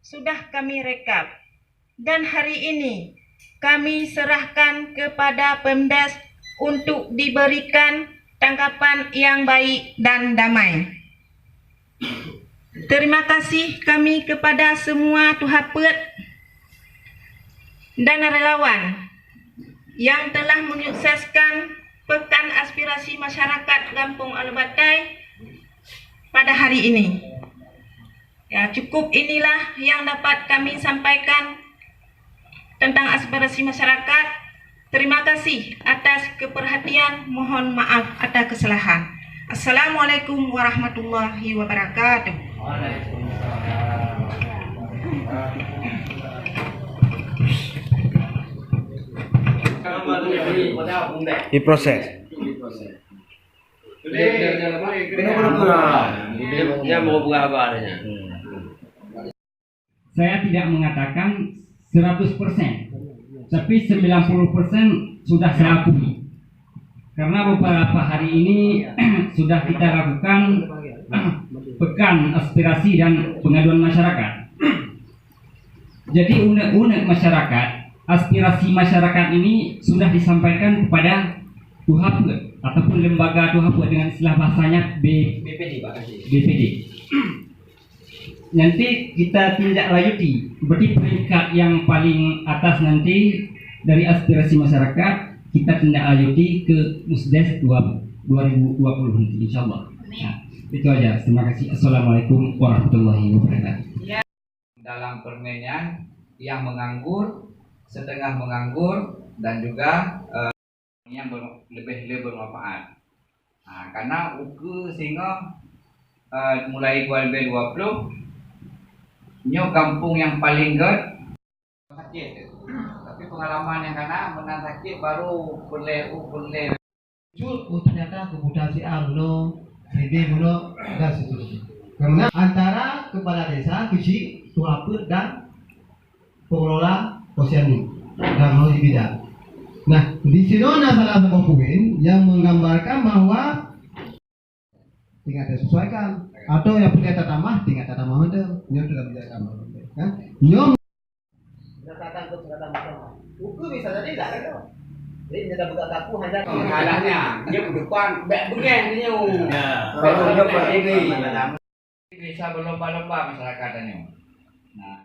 sudah kami rekap dan hari ini kami serahkan kepada Pemdas untuk diberikan tanggapan yang baik dan damai. Terima kasih kami kepada semua tuhapet dan relawan yang telah menyukseskan Pekan Aspirasi Masyarakat Kampung Albatai pada hari ini. Ya, cukup inilah yang dapat kami sampaikan tentang aspirasi masyarakat. Terima kasih atas keperhatian. Mohon maaf atas kesalahan. Assalamualaikum warahmatullahi wabarakatuh. Diproses. Saya tidak mengatakan 100%, tapi 90% sudah saya akui. Karena beberapa hari ini sudah kita lakukan pekan aspirasi dan pengaduan masyarakat. Jadi unek-unek masyarakat, aspirasi masyarakat ini sudah disampaikan kepada Tuhapet ataupun lembaga Tuhapet dengan istilah bahasanya BPD. Nanti kita tindak lanjuti, berarti peringkat yang paling atas nanti dari aspirasi masyarakat kita tindak lanjuti ke Musdes 2020 nanti insyaallah. Nah, itu aja. Terima kasih. Assalamualaikum warahmatullahi wabarakatuh. Dalam permainan yang menganggur, setengah menganggur, dan juga yang lebih bermanfaat. Nah, karena uku sehingga mulai 2020 nyo kampung yang paling sakit. Tapi pengalaman yang karena menang sakit baru boleh. Ternyata kemudahan si A muno, si B muno, dan seterusnya. Karena antara kepala desa, kisi, tuhapet dan pengelola posyandu dan mau bidang. Nah, di sini ada salah satu poin yang menggambarkan bahwa tinggal disesuaikan atau yang punya tata mah tinggal tata mah itu nyo sudah menjaga mah kan nyo katakan untuk tata mah uku bisa jadi tidak ada jadi tidak buka kaku hanya Masalahnya dia ke depan begen dia. Kalau dia berdiri bisa berlomba-lomba masyarakatnya. Nah,